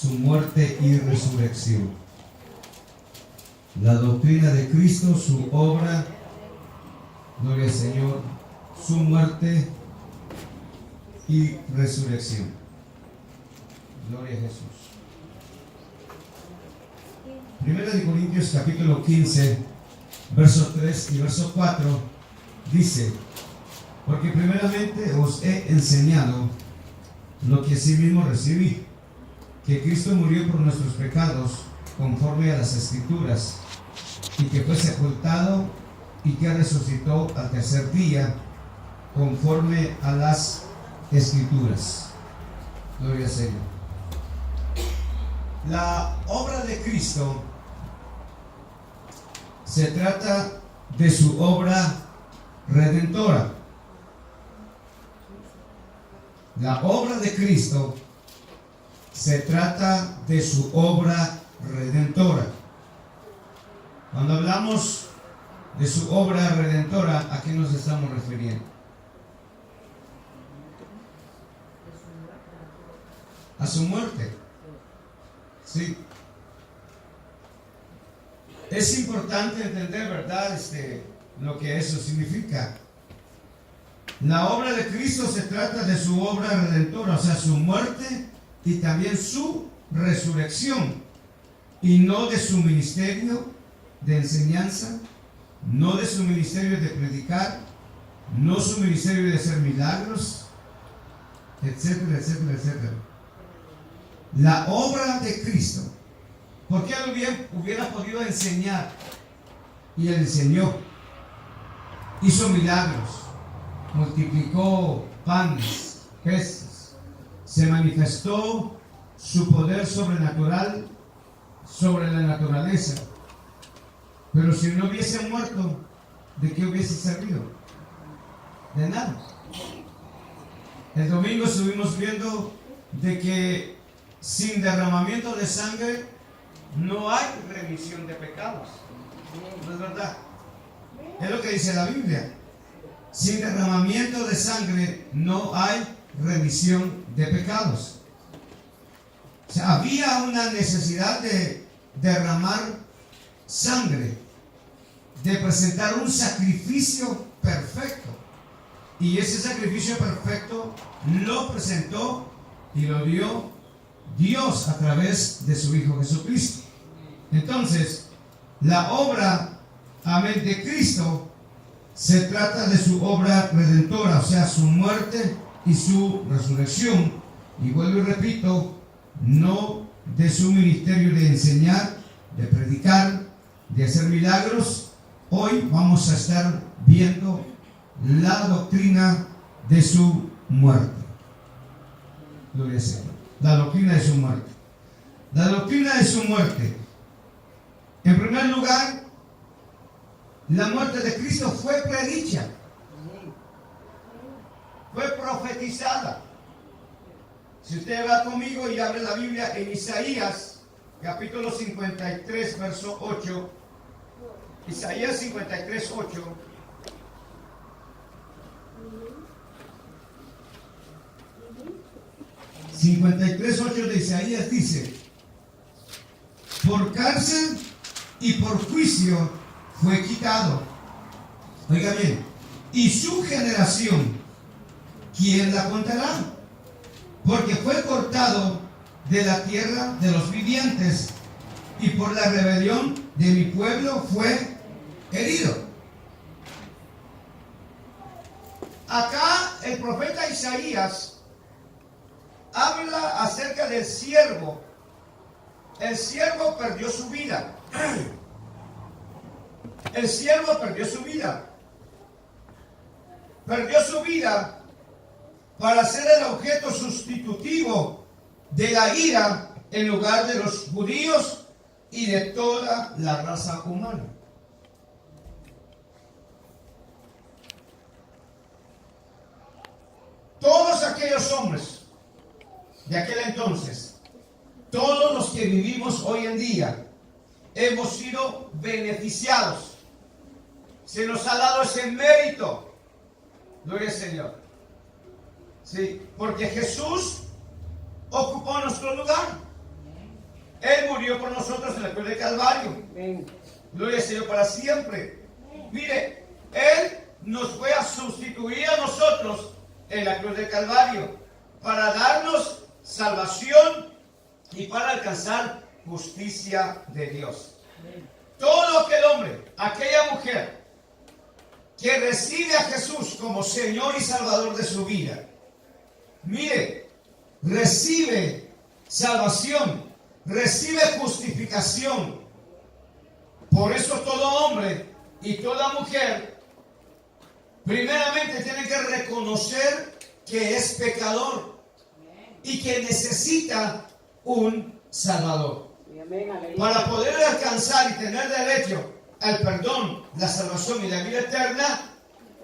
su muerte y resurrección. La doctrina de Cristo, su obra, gloria al Señor, su muerte y resurrección. Gloria a Jesús. Primera de Corintios capítulo 15, verso 3 y verso 4 dice: porque primeramente os he enseñado lo que asimismo recibí, que Cristo murió por nuestros pecados conforme a las Escrituras, y que fue sepultado y que resucitó al tercer día conforme a las Escrituras. Gloria al Señor. La obra de Cristo se trata de su obra redentora. La obra de Cristo se trata de su obra redentora. Cuando hablamos de su obra redentora, ¿a qué nos estamos refiriendo? A su muerte. Sí. Es importante entender, ¿verdad? Lo que eso significa. La obra de Cristo se trata de su obra redentora, o sea, su muerte y también su resurrección, y no de su ministerio de enseñanza, no de su ministerio de predicar, no su ministerio de hacer milagros, etcétera, etcétera, etcétera. La obra de Cristo, porque él hubiera podido enseñar, y él enseñó, hizo milagros, multiplicó panes, peces, se manifestó su poder sobrenatural sobre la naturaleza. Pero si no hubiese muerto, ¿de qué hubiese servido? De nada. El domingo estuvimos viendo de que sin derramamiento de sangre no hay remisión de pecados. ¿No es verdad? Es lo que dice la Biblia. Sin derramamiento de sangre no hay remisión de pecados. O sea, había una necesidad de derramar sangre, de presentar un sacrificio perfecto. Y ese sacrificio perfecto lo presentó y lo dio Dios a través de su Hijo Jesucristo. Entonces, la obra, amén, de Cristo se trata de su obra redentora, o sea, su muerte y su resurrección. Y vuelvo y repito, no de su ministerio de enseñar, de predicar, de hacer milagros. Hoy vamos a estar viendo la doctrina de su muerte. Gloria al Señor. La doctrina de su muerte. La doctrina de su muerte. En primer lugar, la muerte de Cristo fue predicha, fue profetizada. Si usted va conmigo y abre la Biblia en Isaías, capítulo 53, verso 8. Isaías 53, 8. De Isaías dice: por cárcel y por juicio fue quitado. Oiga bien, y su generación, ¿quién la contará? Porque fue cortado de la tierra de los vivientes, y por la rebelión de mi pueblo fue herido. Acá el profeta Isaías habla acerca del siervo. El siervo perdió su vida. El siervo perdió su vida. Perdió su vida para ser el objeto sustitutivo de la ira en lugar de los judíos y de toda la raza humana. Todos aquellos hombres de aquel entonces, todos los que vivimos hoy en día, hemos sido beneficiados. Se nos ha dado ese mérito. Gloria al Señor. Sí, porque Jesús ocupó nuestro lugar. Él murió por nosotros en la cruz de Calvario. Gloria al Señor para siempre. Mire, Él nos fue a sustituir a nosotros en la cruz de Calvario para darnos salvación y para alcanzar justicia de Dios. Todo aquel hombre, aquella mujer que recibe a Jesús como Señor y Salvador de su vida, mire, recibe salvación, recibe justificación. Por eso todo hombre y toda mujer primeramente tiene que reconocer que es pecador y que necesita un Salvador. Para poder alcanzar y tener derecho al perdón, la salvación y la vida eterna,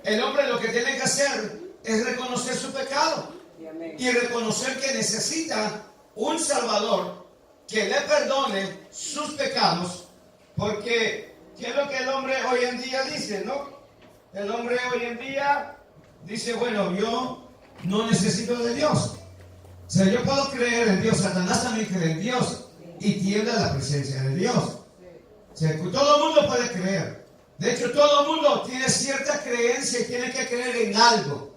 el hombre lo que tiene que hacer es reconocer su pecado y reconocer que necesita un Salvador que le perdone sus pecados. Porque, ¿qué es lo que el hombre hoy en día dice, no? El hombre hoy en día dice, bueno, yo no necesito de Dios. O sea, yo puedo creer en Dios, Satanás también cree en Dios y tiende a la presencia de Dios. O sea, todo el mundo puede creer. De hecho, todo el mundo tiene cierta creencia y tiene que creer en algo.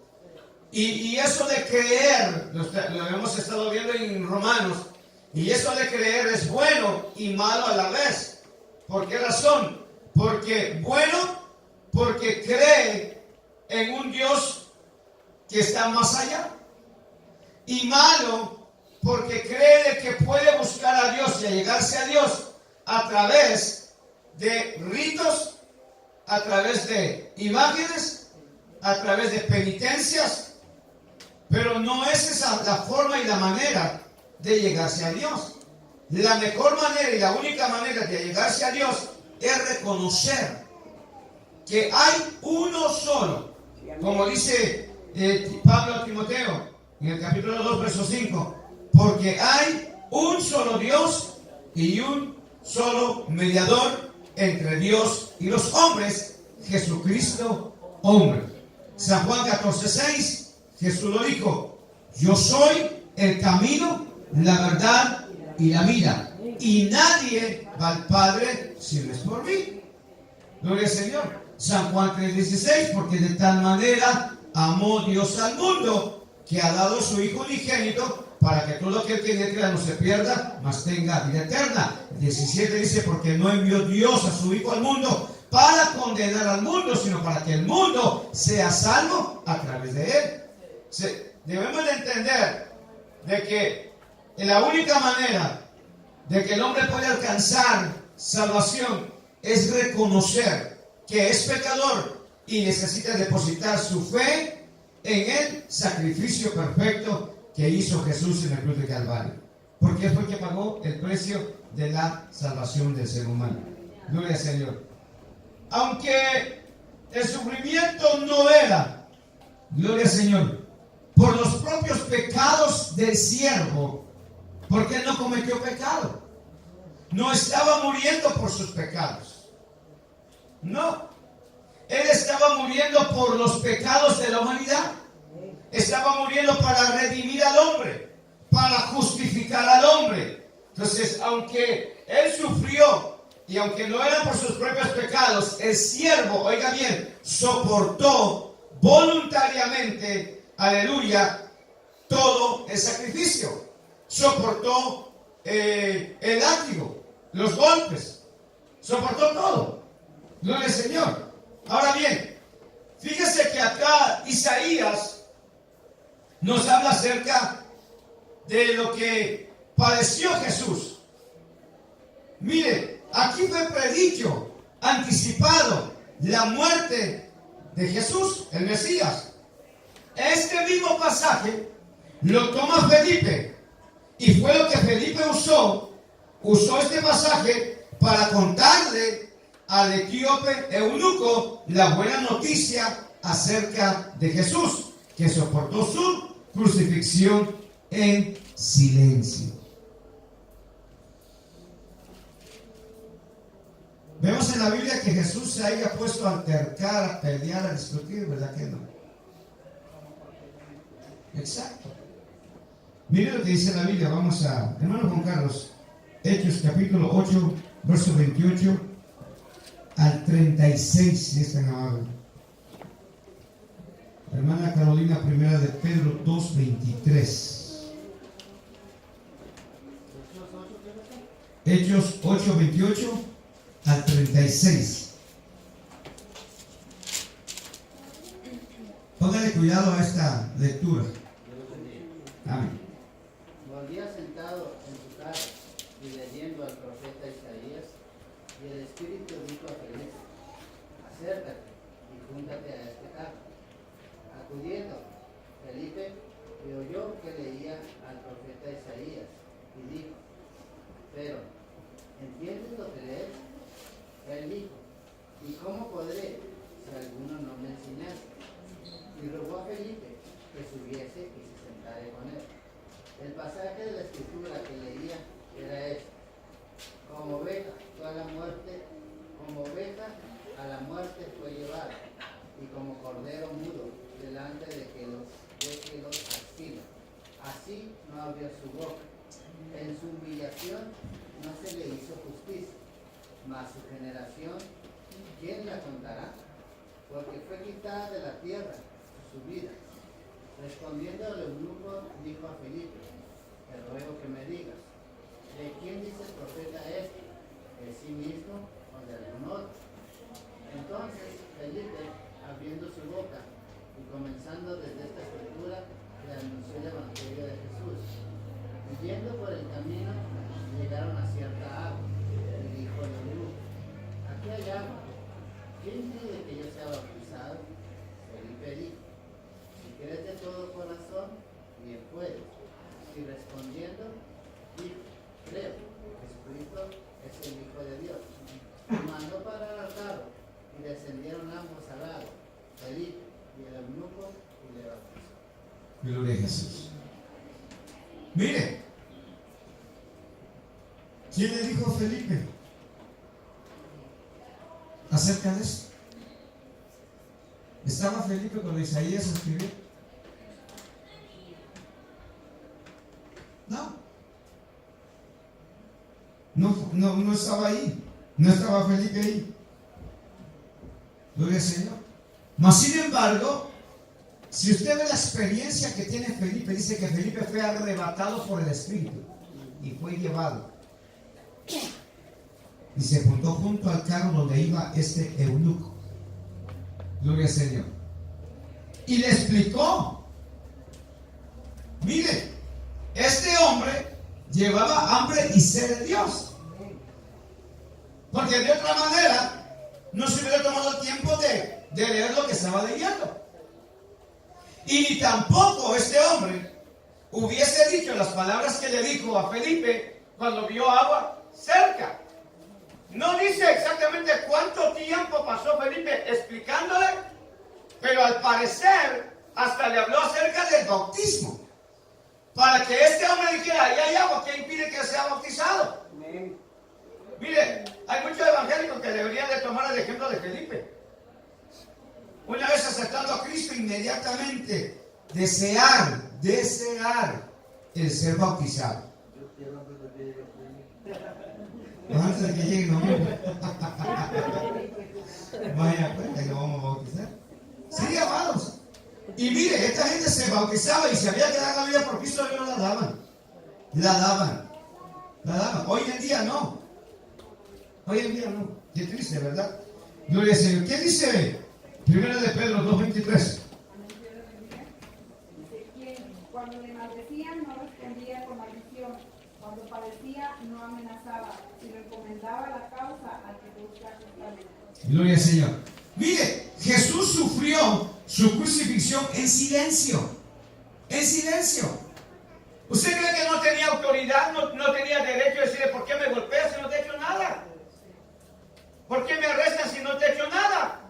Y eso de creer, lo hemos estado viendo en Romanos, y eso de creer es bueno y malo a la vez. ¿Por qué razón? Porque bueno, porque cree en un Dios que está más allá. Y malo, porque cree de que puede buscar a Dios y allegarse a Dios a través de ritos, a través de imágenes, a través de penitencias. Pero no es esa la forma y la manera de llegarse a Dios. La mejor manera y la única manera de llegarse a Dios es reconocer que hay uno solo. Como dice Pablo a Timoteo en el capítulo 2, verso 5. Porque hay un solo Dios y un solo mediador entre Dios y los hombres, Jesucristo hombre. San Juan 14, 6, Jesús lo dijo: yo soy el camino, la verdad y la vida, y nadie va al Padre si no es por mí. Gloria al Señor. San Juan 3:16, porque de tal manera amó Dios al mundo que ha dado su Hijo unigénito para que todo aquel que en él crea no se pierda, mas tenga vida eterna. 17 dice: porque no envió Dios a su Hijo al mundo para condenar al mundo, sino para que el mundo sea salvo a través de él. Debemos de entender de que la única manera de que el hombre puede alcanzar salvación es reconocer que es pecador y necesita depositar su fe en el sacrificio perfecto que hizo Jesús en la cruz de Calvario. Porque fue el que pagó el precio de la salvación del ser humano. Gloria al Señor. Aunque el sufrimiento no era, gloria al Señor, por los propios pecados del siervo, porque él no cometió pecado. No estaba muriendo por sus pecados. No. Él estaba muriendo por los pecados de la humanidad. Estaba muriendo para redimir al hombre, para justificar al hombre. Entonces, aunque él sufrió y aunque no era por sus propios pecados, el siervo, oiga bien, soportó voluntariamente, aleluya, todo el sacrificio. Soportó el látigo, los golpes, soportó todo. Gloria al Señor. Ahora bien, fíjese que acá Isaías nos habla acerca de lo que padeció Jesús. Mire, aquí fue predicho, anticipado, la muerte de Jesús, el Mesías. Este mismo pasaje lo toma Felipe, y fue lo que Felipe usó este pasaje para contarle al etíope eunuco la buena noticia acerca de Jesús, que soportó su crucifixión en silencio. Vemos en la Biblia que Jesús se haya puesto a altercar, a pelear, a discutir, ¿verdad que no? Exacto. Mire lo que dice la Biblia. Vamos a, hermano Juan Carlos, Hechos capítulo 8, verso 28 al 36, si es tan amable. Hermana Carolina, primera de Pedro 2, 23. Hechos 8, 28 al 36. Póngale cuidado a esta lectura. Amén. Volvía sentado en su casa y leyendo al profeta Isaías, y el Espíritu dijo a Felipe: acércate y júntate a este carro. Acudiendo Felipe y oyó que leía al profeta Isaías, y dijo: pero, ¿entiendes lo que lees? Él dijo: ¿y cómo podré si alguno no me enseñase? Y rogó a Felipe que subiese y se sentara con él. El pasaje de la escritura que leía era este: como oveja a la muerte fue llevado, y como cordero mudo delante de que los asila, así no abrió su boca. En su humillación no se le hizo justicia, mas su generación, ¿quién la contará? Porque fue quitada de la tierra su vida. Respondiendo el eunuco, dijo a Felipe: te ruego que me digas, ¿de quién dice el profeta esto? ¿De sí mismo o de algún otro? Entonces Felipe, abriendo su boca y comenzando desde esta escritura, le anunció el evangelio de Jesús. Y yendo por el camino, llegaron a cierta agua, y dijo el eunuco: aquí hay agua, ¿quién pide que yo sea bautizado? Felipe dijo: si crees de todo corazón, bien puedes. Y respondiendo, dijo: creo que Jesucristo es el Hijo de Dios. Y mandó parar al carro, y descendieron ambos al agua, Felipe y el eunuco, y le bautizó. Gloria a Jesús. Mire, ¿quién le dijo a Felipe acerca de eso? ¿Estaba Felipe cuando Isaías escribió? No estaba ahí. No estaba Felipe ahí. Gloria al Señor. Mas sin embargo, si usted ve la experiencia que tiene Felipe, dice que Felipe fue arrebatado por el Espíritu y fue llevado. Y se juntó junto al carro donde iba este eunuco. Gloria al Señor. Y le explicó: mire, este hombre llevaba hambre y sed de Dios. Porque de otra manera no se hubiera tomado el tiempo de leer lo que estaba leyendo. Y ni tampoco este hombre hubiese dicho las palabras que le dijo a Felipe cuando vio agua cerca. No dice exactamente cuánto tiempo pasó Felipe explicándole, pero al parecer hasta le habló acerca del bautismo, para que este hombre dijera: ahí hay agua, ¿qué impide que sea bautizado? Amén. Mire, hay muchos evangélicos que deberían de tomar el ejemplo de Felipe. Una vez aceptando a Cristo, inmediatamente desear el ser bautizado. Antes de que llegue el momento. Vaya, pues, que lo vamos a bautizar. Sí, amados. Y mire, esta gente se bautizaba y se había que dar la vida por Cristo, ellos la daban. La daban. Hoy en día no. Qué triste, ¿verdad? Gloria al Señor. ¿Qué dice Primera de Pedro 2:23? Cuando le maldecían no respondía con maldición, cuando padecía no amenazaba, sino encomendaba la causa al que busca justamente. Gloria al Señor. Mire, Jesús sufrió su crucifixión en silencio. En silencio. ¿Usted cree que no tenía autoridad, no tenía derecho a decirle: ¿por qué me golpeas si no te he hecho nada? ¿Por qué me arrestan si no te he hecho nada?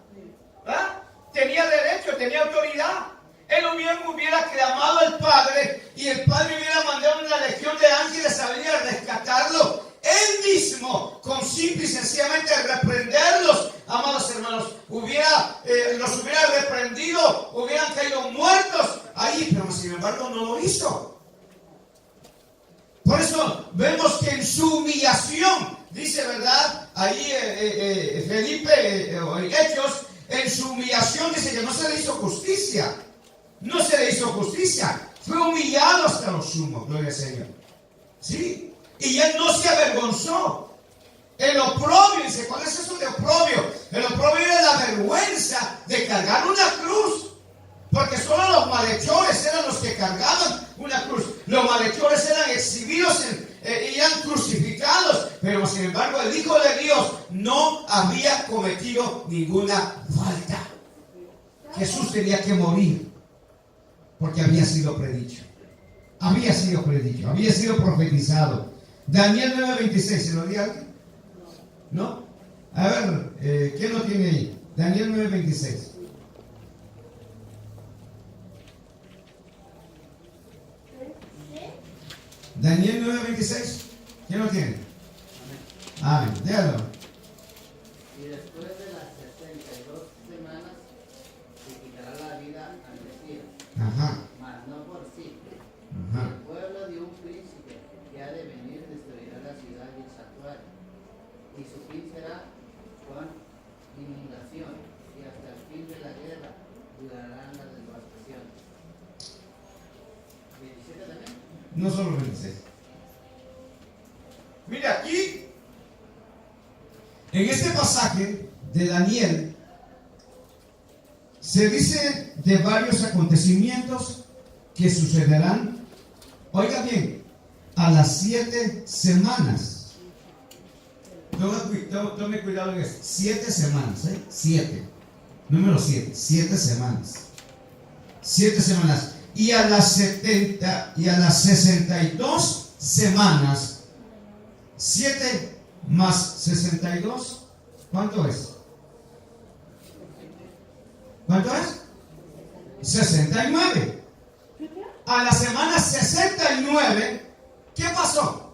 ¿Ah? Tenía derecho, tenía autoridad. Él hubiera clamado al Padre y el Padre hubiera mandado una legión de ángeles a venir a rescatarlo. Él mismo, con simple y sencillamente reprenderlos, amados hermanos, los hubiera reprendido, hubieran caído muertos ahí, pero sin embargo no lo hizo. Por eso vemos que en su su humillación. Dice, ¿verdad? Ahí Felipe, o Hechos, en su humillación dice que no se le hizo justicia. No se le hizo justicia. Fue humillado hasta lo sumo, gloria al Señor. ¿Sí? Y él no se avergonzó. El oprobio, dice, ¿cuál es eso de oprobio? El oprobio era la vergüenza de cargar una cruz. Porque solo los malhechores eran los que cargaban una cruz. Los malhechores eran exhibidos y eran crucificados. Pero sin embargo el Hijo de Dios no había cometido ninguna falta. Jesús tenía que morir porque había sido predicho. Había sido predicho, había sido profetizado. Daniel 9:26, ¿se lo di a alguien? ¿No? A ver, ¿quién lo tiene ahí? Daniel 9:26. Daniel 9:26. ¿Quién lo tiene? Amén. Déjalo. Y después de las 62 semanas se quitará la vida al Mesías, Ajá. mas no por sí. Ajá. El pueblo de un príncipe que ha de venir destruirá la ciudad y el santuario, y su fin será con inundación, y hasta el fin de la guerra durarán las devastaciones. 27 también. No solo 26. Mira, aquí, en este pasaje de Daniel, se dice de varios acontecimientos que sucederán, oiga bien, a las 7 semanas. Tome cuidado en esto. 7 semanas, 7. Número 7. 7 semanas. 7 semanas. Y a las 70 y a las 62 semanas, 7 más 62, ¿cuánto es? ¿Cuánto es? 69. A la semana 69, ¿qué pasó?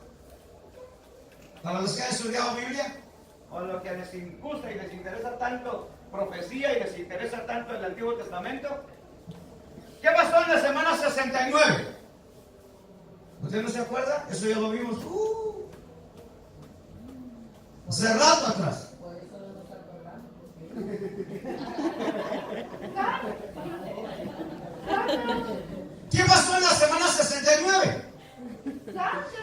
Para los que han estudiado Biblia, o los que les gusta y les interesa tanto profecía y les interesa tanto el Antiguo Testamento, ¿qué pasó en la semana 69? ¿Usted no se acuerda? Eso ya lo vimos hace rato atrás. Por eso no nos acordamos. ¿Qué pasó en la semana 69?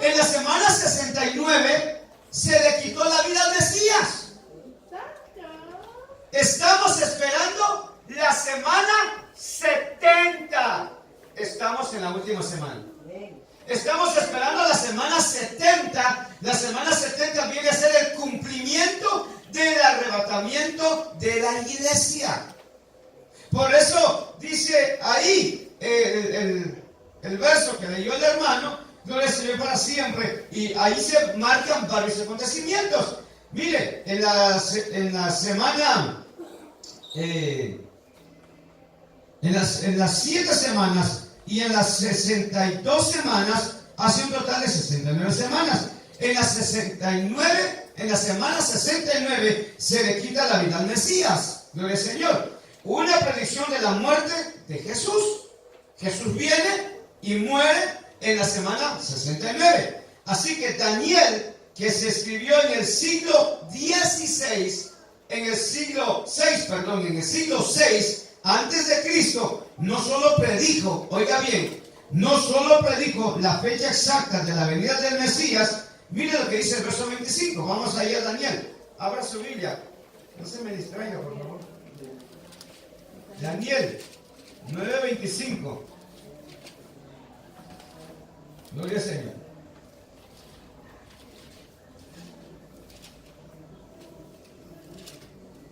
En la semana 69 se le quitó la vida al Mesías. Estamos esperando la semana 70. Estamos en la última semana. Estamos esperando la semana 70. La semana 70 viene a ser el cumplimiento del arrebatamiento de la iglesia. Por eso dice ahí el verso que leyó el hermano, gloria al Señor para siempre. Y ahí se marcan varios acontecimientos. Mire, en la semana, en las 7 semanas y en las 62 semanas, hace un total de 69 semanas. En las 69, en la semana 69, se le quita la vida al Mesías. Gloria al Señor. Una predicción de la muerte de Jesús. Jesús viene y muere en la semana 69. Así que Daniel, que se escribió en el siglo XVI, en el siglo VI antes de Cristo, no solo predijo, oiga bien, no solo predijo la fecha exacta de la venida del Mesías. Mire lo que dice el verso 25. Vamos allá a Daniel. Abra su Biblia. No se me distraiga, por favor. Daniel 9:25. Gloria al Señor.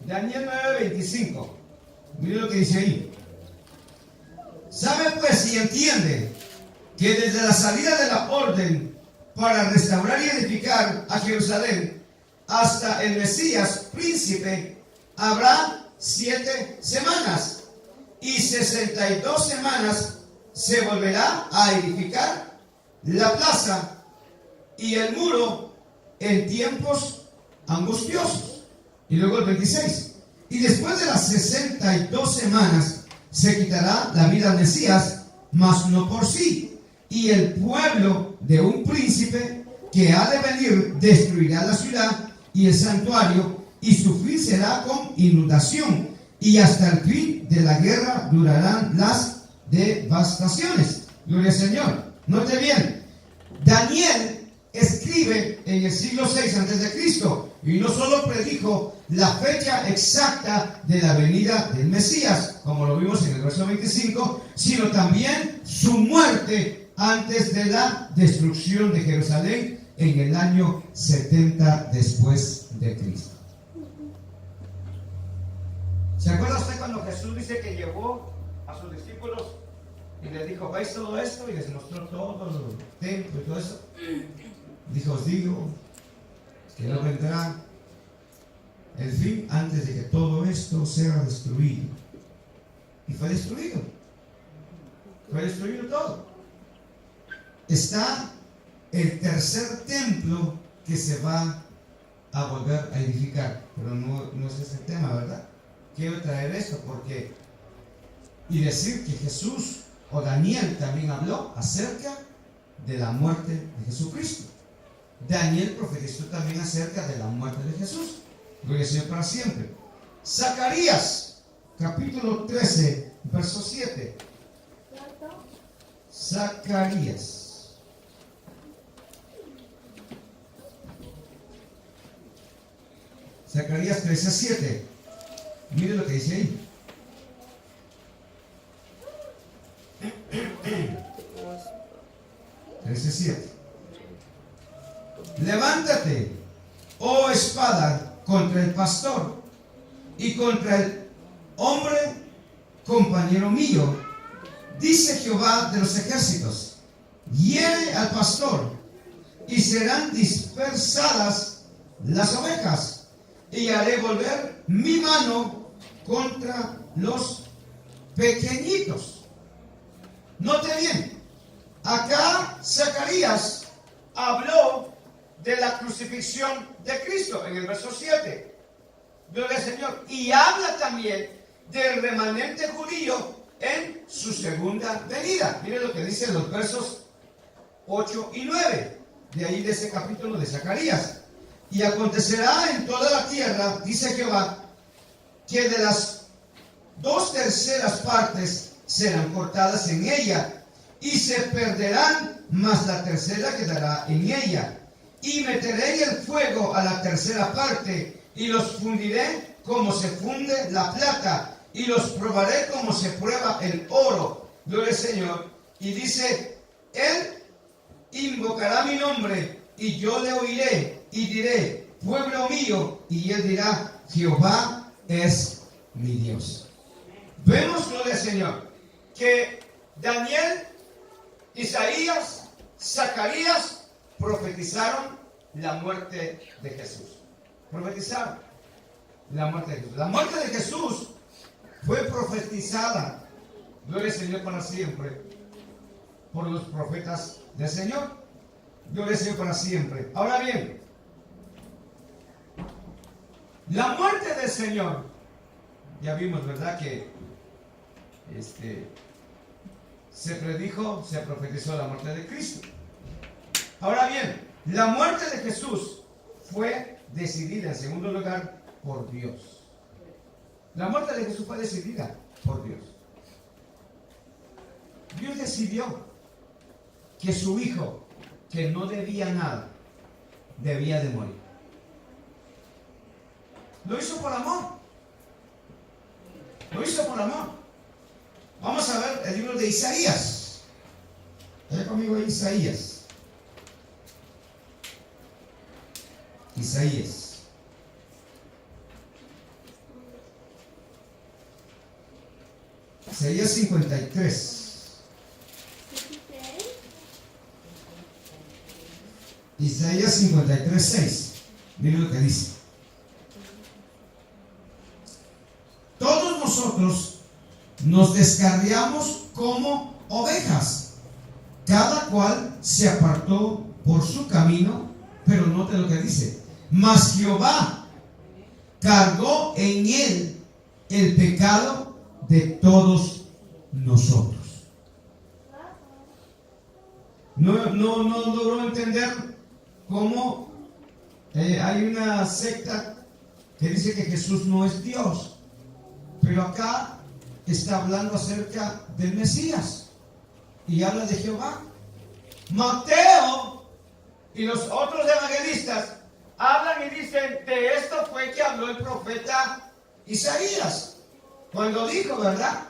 Daniel 9:25. Mire lo que dice ahí. Sabe pues y entiende que desde la salida de la orden para restaurar y edificar a Jerusalén hasta el Mesías príncipe habrá 7 semanas y 62 semanas se volverá a edificar la plaza y el muro en tiempos angustiosos. Y luego el 26. Y después de las 62 semanas se quitará la vida al Mesías, mas no por sí. Y el pueblo de un príncipe que ha de venir destruirá la ciudad y el santuario, y su fin será con inundación, y hasta el fin de la guerra durarán las devastaciones. Gloria al Señor. Note bien, Daniel escribe en el siglo 6 antes de Cristo, y no solo predijo la fecha exacta de la venida del Mesías, como lo vimos en el verso 25, sino también su muerte antes de la destrucción de Jerusalén en el año 70 después de Cristo. ¿Se acuerda usted cuando Jesús dice que llevó a sus discípulos y les dijo, ¿veis todo esto? Y les mostró todo el templo y todo eso. Dijo, os digo que no vendrá el fin antes de que todo esto sea destruido. Y fue destruido. Fue destruido todo. Está el tercer templo que se va a volver a edificar. Pero no es ese el tema, ¿verdad? Quiero traer esto porque y decir que Jesús o Daniel también habló acerca de la muerte de Jesucristo. Daniel profetizó también acerca de la muerte de Jesús. Gloria al Señor para siempre. Zacarías, capítulo 13, verso 7. Zacarías. Zacarías 13, 7. Mire lo que dice ahí. Levántate, oh espada, contra el pastor y contra el hombre compañero mío, dice Jehová de los ejércitos. Hiere al pastor y serán dispersadas las ovejas, y haré volver mi mano contra los pequeñitos. Note bien, acá Zacarías habló de la crucifixión de Cristo en el verso 7. Gloria al Señor. Y habla también del remanente judío en su segunda venida. Mire lo que dicen los versos 8 y 9 de ahí de ese capítulo de Zacarías. Y acontecerá en toda la tierra, dice Jehová, que de las 2/3 partes serán cortadas en ella, y se perderán, mas la tercera quedará en ella. Y meteré en el fuego a la tercera parte, y los fundiré como se funde la plata, y los probaré como se prueba el oro. Gloria al Señor. Y dice, él invocará mi nombre, y yo le oiré, y diré, pueblo mío, y él dirá, Jehová es mi Dios. Vemos, gloria al Señor, que Daniel, Isaías, Zacarías profetizaron la muerte de Jesús. Profetizaron la muerte de Jesús. La muerte de Jesús fue profetizada, gloria al Señor para siempre, por los profetas del Señor. Gloria al Señor para siempre. Ahora bien, la muerte del Señor, ya vimos, ¿verdad? Que se predijo, se profetizó la muerte de Cristo. Ahora bien, la muerte de Jesús fue decidida en segundo lugar por Dios. La muerte de Jesús fue decidida por Dios. Dios decidió que su hijo, que no debía nada, debía de morir. Lo hizo por amor. Lo hizo por amor. Vamos a ver el libro de Isaías. Ve conmigo en Isaías. Isaías. Isaías 53. Isaías 53, 6. Miren lo que dice. Todos nosotros nos descarriamos como ovejas. Cada cual se apartó por su camino, pero note lo que dice. Mas Jehová cargó en él el pecado de todos nosotros. No logró entender como hay una secta que dice que Jesús no es Dios, pero acá está hablando acerca del Mesías y habla de Jehová. Mateo y los otros evangelistas hablan y dicen, de esto fue que habló el profeta Isaías, cuando dijo, ¿verdad?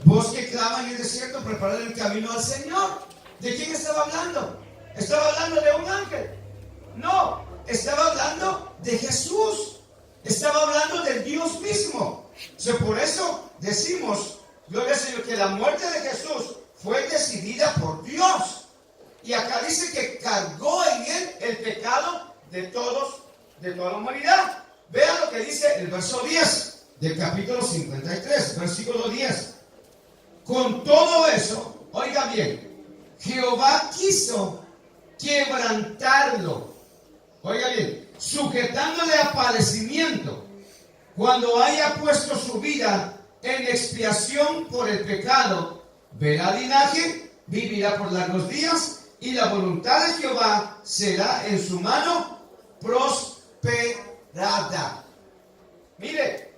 Vos que claman en el desierto, preparad el camino al Señor. ¿De quién estaba hablando? ¿Estaba hablando de un ángel? No, estaba hablando de Jesús. Estaba hablando del Dios mismo. Por eso decimos, gloria al Señor, que la muerte de Jesús fue decidida por Dios. Y acá dice que cargó en él el pecado de todos, de toda la humanidad. Vean lo que dice el verso 10 del capítulo 53, versículo 10. Con todo eso, oiga bien, Jehová quiso quebrantarlo. Oiga bien, sujetándole a padecimiento, cuando haya puesto su vida en expiación por el pecado, verá linaje, vivirá por largos días, y la voluntad de Jehová será en su mano prosperada. Mire,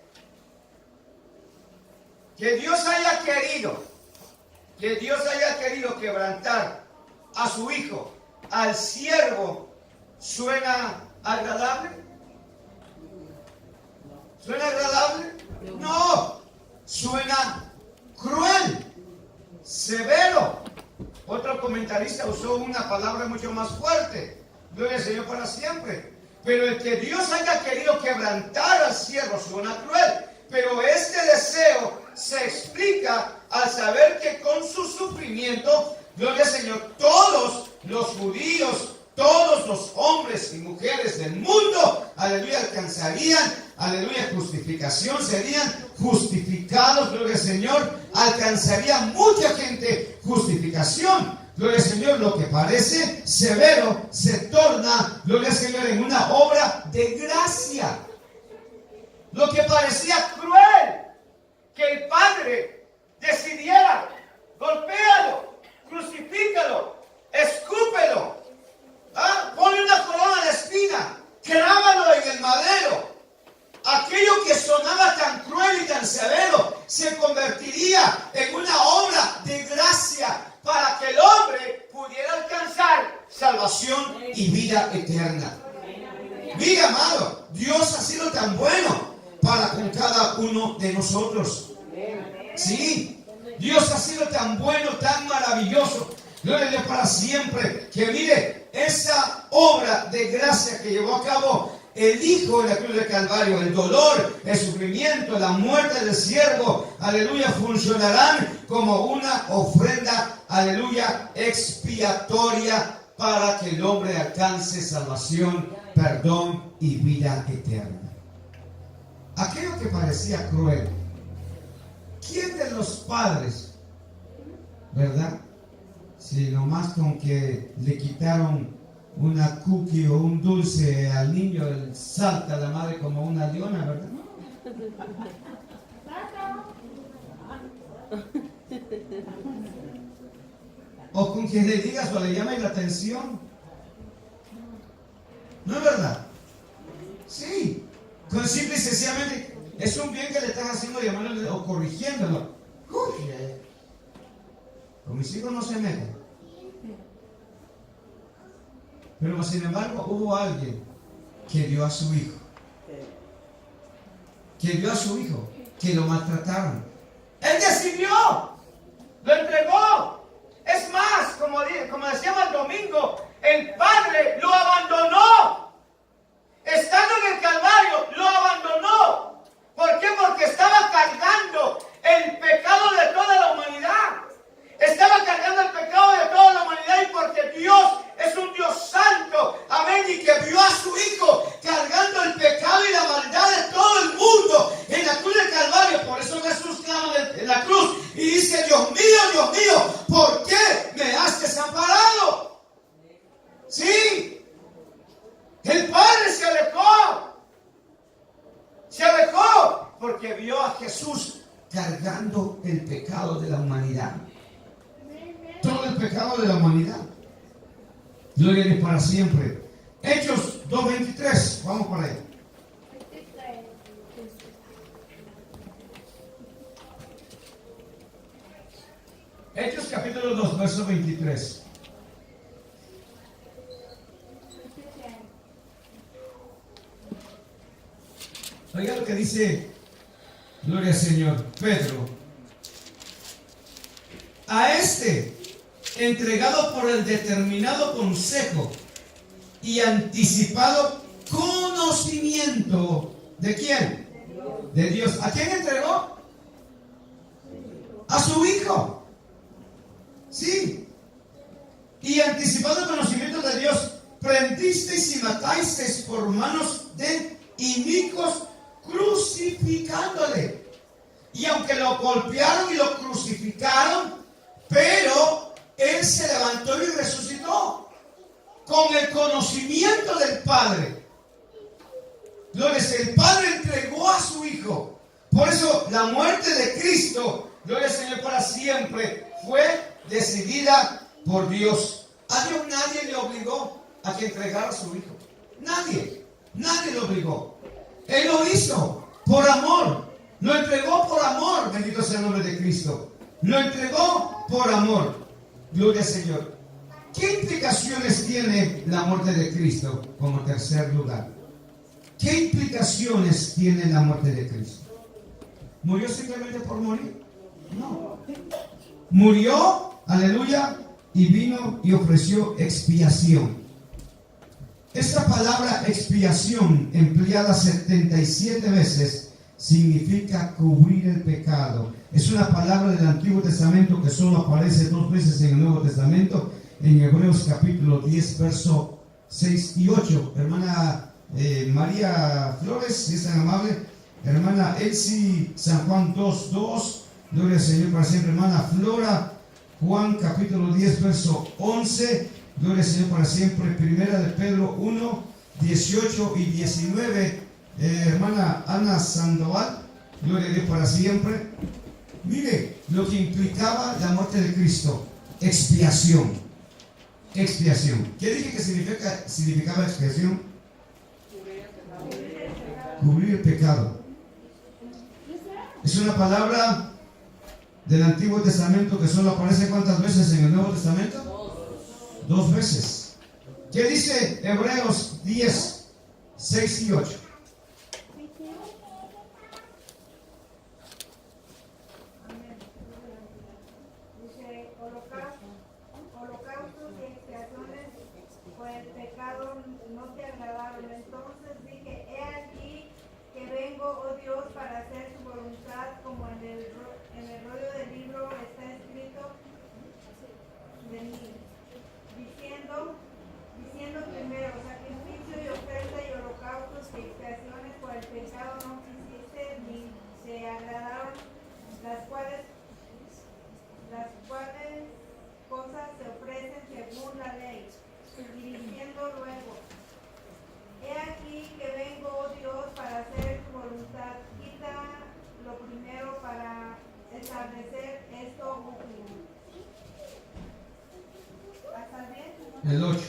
que Dios haya querido quebrantar a su hijo, al siervo, ¿suena agradable? ¿Suena agradable? No, suena cruel, severo. Otro comentarista usó una palabra mucho más fuerte. Gloria al Señor para siempre. Pero el que Dios haya querido quebrantar al siervo suena cruel. Pero este deseo se explica al saber que con su sufrimiento, gloria al Señor, todos los judíos, todos los hombres y mujeres del mundo, aleluya, alcanzarían, aleluya, justificación, serían justificados, gloria al Señor, alcanzaría mucha gente justificación, gloria al Señor. Lo que parece severo se torna, gloria al Señor, en una obra de gracia. Lo que parecía cruel, que el Padre decidiera, golpéalo, crucifícalo, escúpelo, ponle una corona de espina, clávalo en el madero. Aquello que sonaba tan cruel y tan severo se convertiría en una obra de gracia para que el hombre pudiera alcanzar salvación y vida eterna. Mira, amado, Dios ha sido tan bueno para con cada uno de nosotros. Sí, Dios ha sido tan bueno, tan maravilloso, gloria a Dios para siempre, que mire, esa obra de gracia que llevó a cabo el Hijo en la cruz de Calvario, el dolor, el sufrimiento, la muerte del siervo, aleluya, funcionarán como una ofrenda, aleluya, expiatoria para que el hombre alcance salvación, perdón y vida eterna. Aquello que parecía cruel, ¿quién de los padres, verdad? Si nomás con que le quitaron una cookie o un dulce al niño, él salta a la madre como una leona, ¿verdad? O con que le digas o le llame la atención. ¿No es verdad? Sí. Con simple y sencillamente es un bien que le estás haciendo, llamándole o corrigiéndolo. Con mis hijos no se meten. Pero sin embargo hubo alguien que dio a su hijo. Que lo maltrataron. Él decidió, lo entregó. Es más, como decíamos el domingo, el Padre lo abandonó. Estando en el Calvario, lo abandonó. ¿Por qué? Porque estaba cargando el pecado de toda la humanidad. Estaba cargando el pecado de toda la humanidad, y porque Dios es un Dios santo, amén, y que vio a su Hijo cargando el pecado y la maldad de todo el mundo en la cruz del Calvario. Por eso Jesús clama en la cruz y dice: Dios mío, ¿por qué me has desamparado? Sí, el Padre se alejó porque vio a Jesús cargando el pecado de la humanidad. Todo el pecado de la humanidad. Gloria a Dios para siempre. Hechos 2:23. Vamos por ahí. Hechos capítulo 2, verso 23. Oiga lo que dice, gloria al Señor, Pedro. A este, entregado por el determinado consejo y anticipado conocimiento, ¿de quién? De Dios. ¿A quién entregó? A su Hijo. Sí. Y anticipado conocimiento de Dios, prendisteis y matasteis por manos de inicuos, crucificándole. Y aunque lo golpearon y lo crucificaron, pero Él se levantó y resucitó con el conocimiento del Padre. Gloria, el Padre entregó a su Hijo. Por eso la muerte de Cristo, gloria al Señor para siempre, fue decidida por Dios. A Dios nadie le obligó a que entregara a su Hijo. Nadie lo obligó. Él lo hizo por amor. Lo entregó por amor. Bendito sea el nombre de Cristo. Lo entregó por amor. Gloria al Señor. ¿Qué implicaciones tiene la muerte de Cristo como tercer lugar? ¿Qué implicaciones tiene la muerte de Cristo? ¿Murió simplemente por morir? No. Murió, aleluya, y vino y ofreció expiación. Esta palabra expiación, empleada 77 veces, significa cubrir el pecado. Es una palabra del Antiguo Testamento que solo aparece 2 veces en el Nuevo Testamento, en Hebreos capítulo 10, verso 6 y 8. Hermana María Flores, si es tan amable. Hermana Elsie, San Juan 2:2. Gloria al Señor para siempre. Hermana Flora, Juan capítulo 10, verso 11. Gloria al Señor para siempre. Primera de Pedro 1, 18 y 19. Hermana Ana Sandoval, gloria a Dios para siempre. Mire lo que implicaba la muerte de Cristo. Expiación. Expiación. ¿Qué dije que significaba expiación? Cubrir el pecado. Es una palabra del Antiguo Testamento que solo aparece ¿cuántas veces en el Nuevo Testamento? 2 veces. ¿Qué dice Hebreos 10, 6 y 8? Holocaustos y expiaciones por el pecado no te agradaron. Entonces dije, he aquí que vengo, oh Dios, para hacer tu voluntad, como en el rollo del libro está escrito de mí, diciendo primero, sacrificio y ofrenda y holocaustos y expiaciones por el pecado no quisiste, ni se agradaron, las cuales cosas se ofrecen según la ley, y diciendo luego, he aquí que vengo, oh Dios, para hacer tu voluntad. Quita lo primero para establecer esto último. ¿Hasta bien? El 8.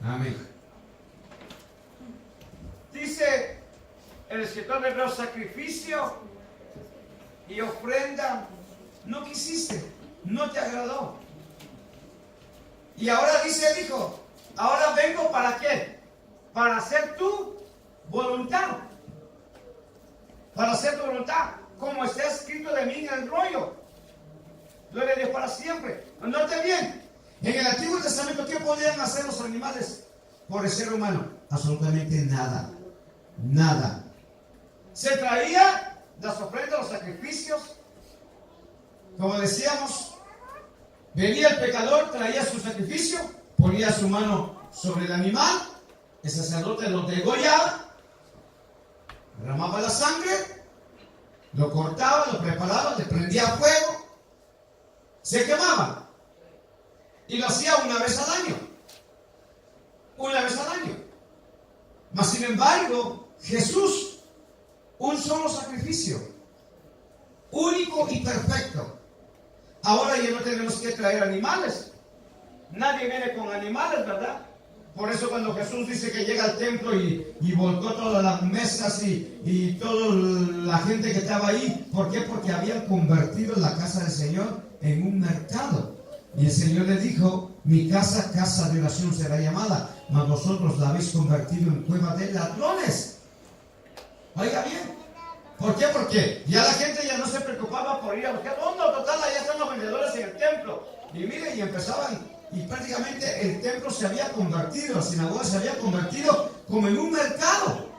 Amén. Dice el escritor de Hebreos, sacrificio y ofrenda no quisiste, no te agradó. Y ahora dice el Hijo, ahora vengo ¿para qué? Para hacer tu voluntad. Para hacer tu voluntad, como está escrito de mí en el rollo. Gloria a Dios para siempre. Note bien, en el Antiguo Testamento, ¿qué podían hacer los animales por el ser humano? Absolutamente nada. Nada. Se traía las ofrendas, los sacrificios. Como decíamos, venía el pecador, traía su sacrificio, ponía su mano sobre el animal, el sacerdote lo degollaba, derramaba la sangre, lo cortaba, lo preparaba, le prendía fuego, se quemaba y lo hacía una vez al año. Una vez al año. Mas sin embargo, Jesús, un solo sacrificio, único y perfecto. Ahora ya no tenemos que traer animales. nadie viene con animales, ¿verdad? Por eso cuando Jesús dice que llega al templo y volcó todas las mesas y toda la gente que estaba ahí, ¿por qué? Porque habían convertido la casa del Señor en un mercado. Y el Señor le dijo, mi casa, casa de oración será llamada, mas vosotros la habéis convertido en cueva de ladrones. Oiga bien, ¿por qué? Porque ya la gente ya no se preocupaba por ir a buscar, oh no, total, allá están los vendedores en el templo. Y miren, y empezaban, y prácticamente el templo se había convertido, la sinagoga se había convertido como en un mercado.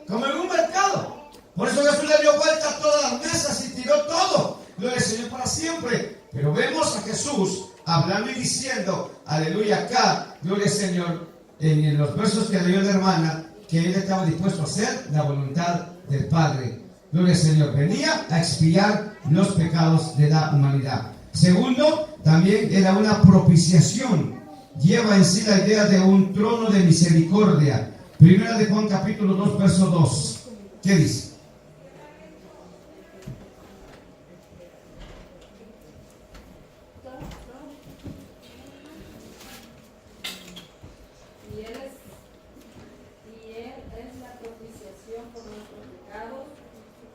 Como en un mercado. Por eso Jesús le dio vuelta a todas las mesas y tiró todo. Gloria al Señor para siempre. Pero vemos a Jesús hablando y diciendo, aleluya, acá, gloria al Señor, en los versos que leyó la hermana, que él estaba dispuesto a hacer la voluntad del Padre. Gloria al Señor. Venía a expiar los pecados de la humanidad. Segundo, también era una propiciación. Lleva en sí la idea de un trono de misericordia. Primera de Juan capítulo 2, verso 2. ¿Qué dice? Y él es la propiciación por nuestros pecados,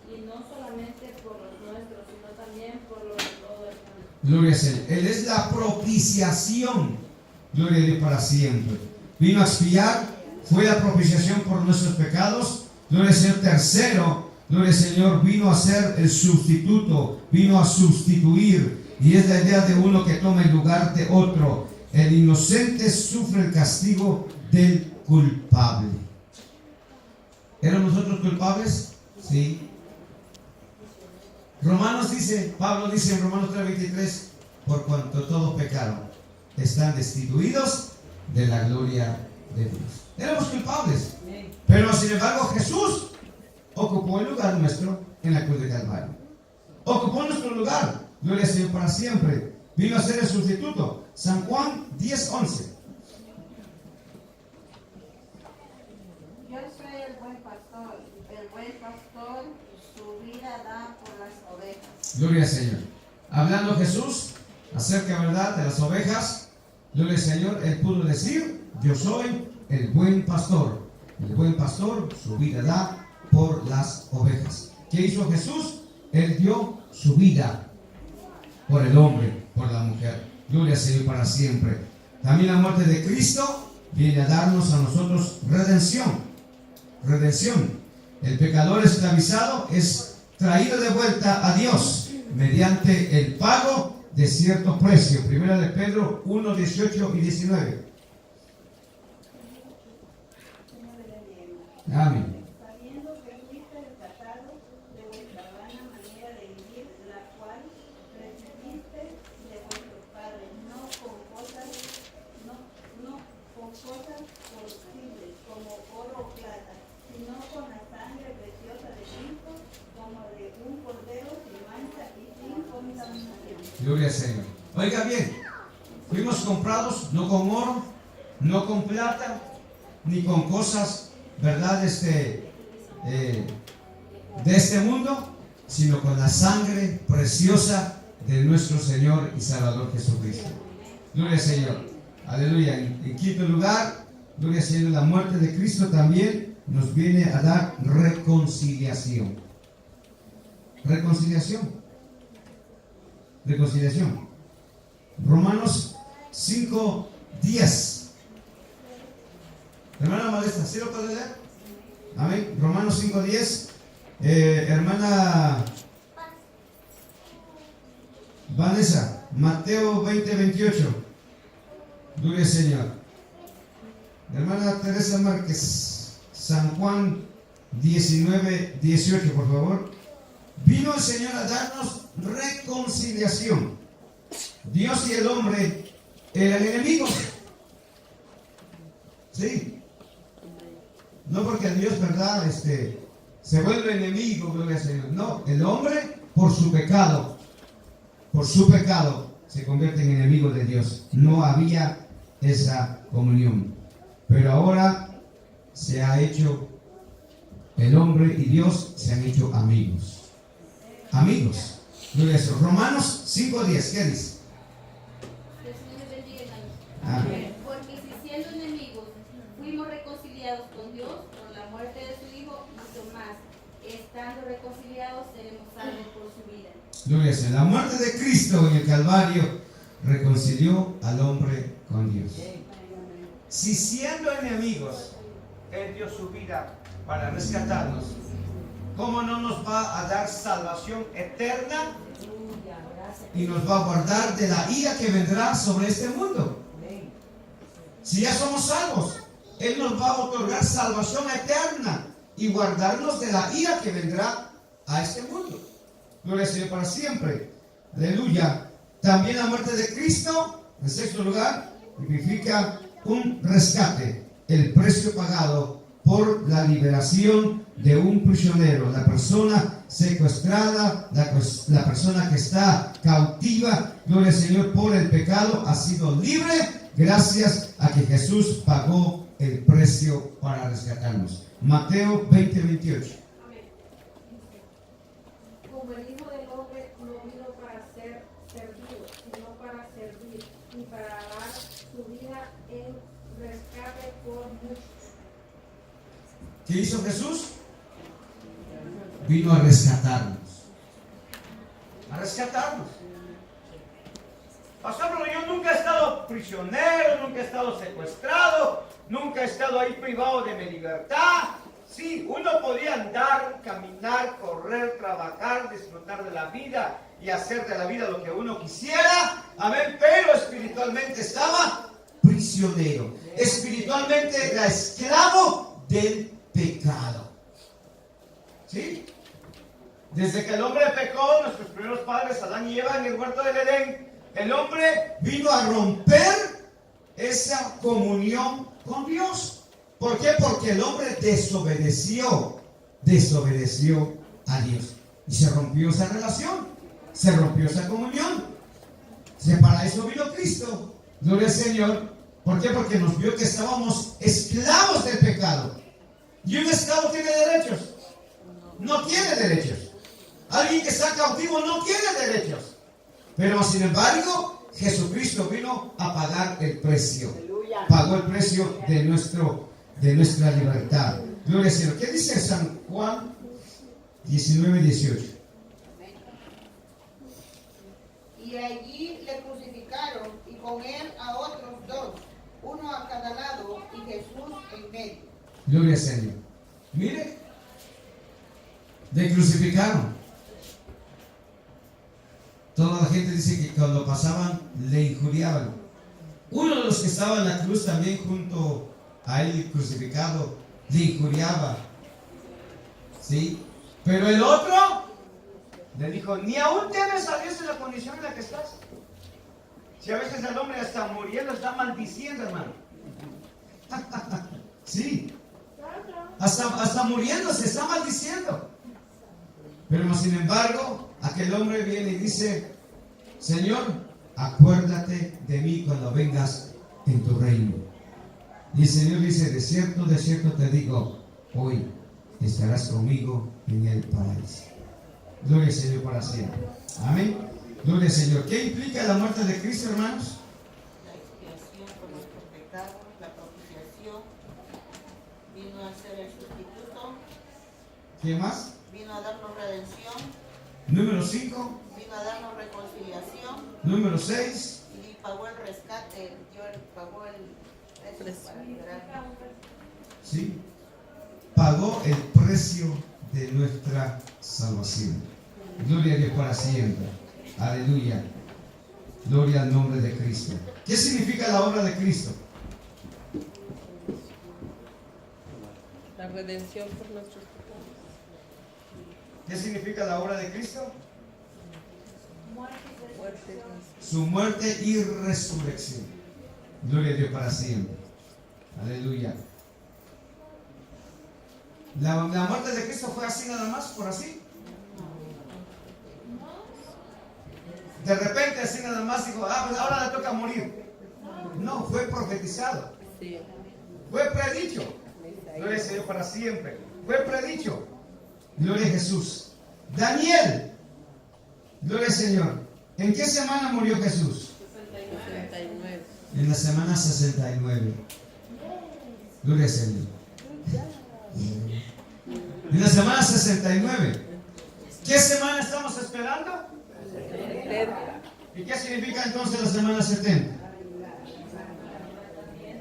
y no solamente por los nuestros, sino también por los de todo el mundo. Gloria a Señor. Él es la propiciación. Gloria a Dios para siempre. Vino a expiar, fue la propiciación por nuestros pecados. Gloria al Señor. Tercero, gloria al Señor, vino a ser el sustituto, vino a sustituir. Y es la idea de uno que toma el lugar de otro. El inocente sufre el castigo del culpable. ¿Eran nosotros culpables? Sí. Romanos dice, Pablo dice en Romanos 3:23, por cuanto todos pecaron, están destituidos de la gloria de Dios. Éramos culpables, pero sin embargo Jesús ocupó el lugar nuestro en la cruz de Calvario. Ocupó nuestro lugar, gloria al Señor para siempre. Vino a ser el sustituto. San Juan 10:11. Yo soy el buen pastor. El buen pastor su vida da por las ovejas. Gloria al Señor. Hablando Jesús acerca, ¿verdad?, de las ovejas, gloria al Señor, él pudo decir, yo soy el buen pastor. El buen pastor su vida da por las ovejas. ¿Qué hizo Jesús? Él dio su vida por el hombre, por la mujer. Gloria al Señor para siempre. También la muerte de Cristo viene a darnos a nosotros redención. Redención. El pecador esclavizado es traído de vuelta a Dios mediante el pago de cierto precio. Primera de Pedro 1, 18 y 19. Amén. Sabiendo que fuiste rescatados de vuestra vana manera de vivir, la cual recibiste de vuestros padres, no con cosas corruptibles como oro o plata, sino con la sangre preciosa de Cristo, como de un cordero sin mancha y sin contaminación. Gloria al Señor. Oiga bien, fuimos comprados no con oro, no con plata, ni con cosas, ¿verdad?, de este mundo, sino con la sangre preciosa de nuestro Señor y Salvador Jesucristo. Gloria al Señor. Aleluya. En quinto lugar, gloria al Señor, la muerte de Cristo también nos viene a dar reconciliación. Reconciliación. Reconciliación. Romanos 5:10. Hermana Malesta, ¿sí lo puede leer? Amén. Romanos 5:10. Hermana Vanessa, Mateo 20:28. Gloria al Señor. Hermana Teresa Márquez, San Juan 19:18, por favor. Vino el Señor a darnos reconciliación. Dios y el hombre eran enemigos. Sí. No porque Dios, ¿verdad?, se vuelve enemigo, gloria al Señor. No, el hombre por su pecado se convierte en enemigo de Dios. No había esa comunión. Pero ahora se ha hecho, el hombre y Dios se han hecho amigos. Amigos. Gloria al Señor. Romanos 5:10, ¿qué dice? Que el Señor bendiga, hermanos. reconciliados con Dios, con la muerte de su Hijo, mucho más. Estando reconciliados, seremos salvos por su vida. Gloria a Dios. La muerte de Cristo en el Calvario reconcilió al hombre con Dios. Si siendo enemigos, Él dio su vida para rescatarnos, ¿cómo no nos va a dar salvación eterna y nos va a guardar de la ira que vendrá sobre este mundo? Si ya somos salvos, Él nos va a otorgar salvación eterna y guardarnos de la ira que vendrá a este mundo. Gloria al Señor para siempre. Aleluya. También la muerte de Cristo, en sexto lugar, significa un rescate, el precio pagado por la liberación de un prisionero, la persona secuestrada, la persona que está cautiva, gloria al Señor, por el pecado, ha sido libre gracias a que Jesús pagó el precio para rescatarnos. Mateo 20:28. Como el Hijo del Hombre no vino para ser servido, sino para servir y para dar su vida en rescate por muchos. ¿Qué hizo Jesús? Vino a rescatarnos. A rescatarnos. Pastor, pero yo nunca he estado prisionero, nunca he estado secuestrado, nunca he estado ahí privado de mi libertad. Sí, uno podía andar, caminar, correr, trabajar, disfrutar de la vida y hacer de la vida lo que uno quisiera. Amén, pero espiritualmente estaba prisionero. Espiritualmente era esclavo del pecado. ¿Sí? Desde que el hombre pecó, nuestros primeros padres, Adán y Eva, en el huerto del Edén, el hombre vino a romper esa comunión con Dios. ¿Por qué? Porque el hombre desobedeció a Dios. Y se rompió esa relación, se rompió esa comunión. Para eso vino Cristo. Gloria al Señor. ¿Por qué? Porque nos vio que estábamos esclavos del pecado. ¿Y un esclavo tiene derechos? No tiene derechos. Alguien que está cautivo no tiene derechos. Pero sin embargo, Jesucristo vino a pagar el precio. Pagó el precio de nuestra libertad. Gloria al Señor. ¿Qué dice San Juan 19:18? Y allí le crucificaron y con él a otros dos, uno a cada lado y Jesús en medio. Gloria al Señor. Mire, le crucificaron. Toda la gente dice que cuando pasaban le injuriaban. Uno de los que estaba en la cruz también junto a él crucificado le injuriaba. ¿Sí? Pero el otro le dijo, ni aún temes a Dios en la condición en la que estás. Si a veces el hombre está muriendo, está maldiciendo, hermano. Sí. Hasta muriendo se está maldiciendo. Pero sin embargo, aquel hombre viene y dice, Señor, acuérdate de mí cuando vengas en tu reino. Y el Señor dice, de cierto te digo, hoy estarás conmigo en el paraíso. Gloria al Señor para siempre. Amén. Gloria al Señor. ¿Qué implica la muerte de Cristo, hermanos? La expiación por nuestros pecados, la propiciación, vino a ser el sustituto. ¿Qué más? Vino a darnos redención. Número 5. Vino a darnos reconciliación. Número 6. Y pagó el rescate, pagó el precio para liberarnos. ¿Sí? Pagó el precio de nuestra salvación. Gloria a Dios para siempre. Aleluya. Gloria al nombre de Cristo. ¿Qué significa la obra de Cristo? La redención por nuestros pecados. ¿Qué significa la obra de Cristo? Muerte. Su muerte y resurrección. Gloria a Dios para siempre. Aleluya. La muerte de Cristo fue así nada más, por así. De repente así nada más dijo, pues ahora le toca morir. No, fue profetizado. Sí. Fue predicho. Gloria al Señor para siempre. Fue predicho. Gloria a Jesús. Daniel. Gloria al Señor. ¿En qué semana murió Jesús? 69. En la semana 69. Gloria al Señor. En la semana 69. ¿Qué semana estamos esperando? 70. ¿Y qué significa entonces la semana 70?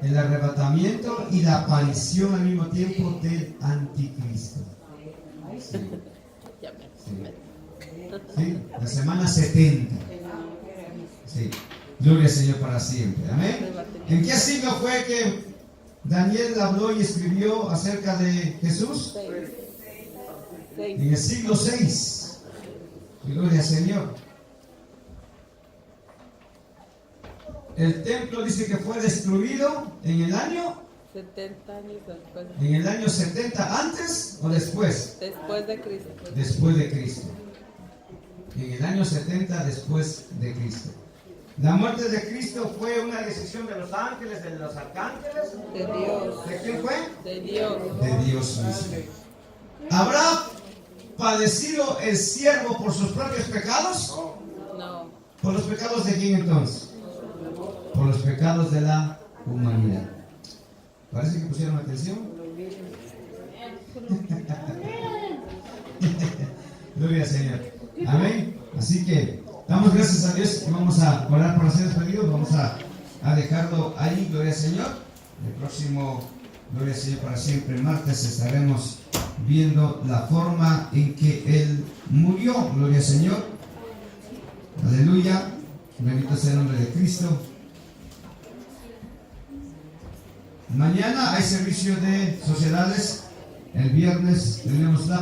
El arrebatamiento y la aparición al mismo tiempo del anticristo. Sí, Ya me. sí, la semana 70. Sí. Gloria al Señor para siempre. Amén. ¿En qué siglo fue que Daniel habló y escribió acerca de Jesús? 6. En el siglo 6. Gloria al Señor. El templo dice que fue destruido en el año 70 años después. ¿En el año 70 antes o después? Después de Cristo. Después de Cristo. En el año 70 después de Cristo. La muerte de Cristo fue una decisión de los ángeles, de los arcángeles. De Dios. ¿De quién fue? De Dios. De Dios mismo. ¿Habrá padecido el siervo por sus propios pecados? No. ¿Por los pecados de quién entonces? Por los pecados de la humanidad. Parece que pusieron atención. Gloria al Señor. Amén. Así que damos gracias a Dios y vamos a orar por ser despedidos. Vamos a dejarlo ahí. Gloria al Señor. El próximo, gloria al Señor para siempre, martes estaremos viendo la forma en que Él murió. Gloria al Señor. Aleluya. Bendito sea el nombre de Cristo. Mañana hay servicio de sociedades. El viernes tenemos la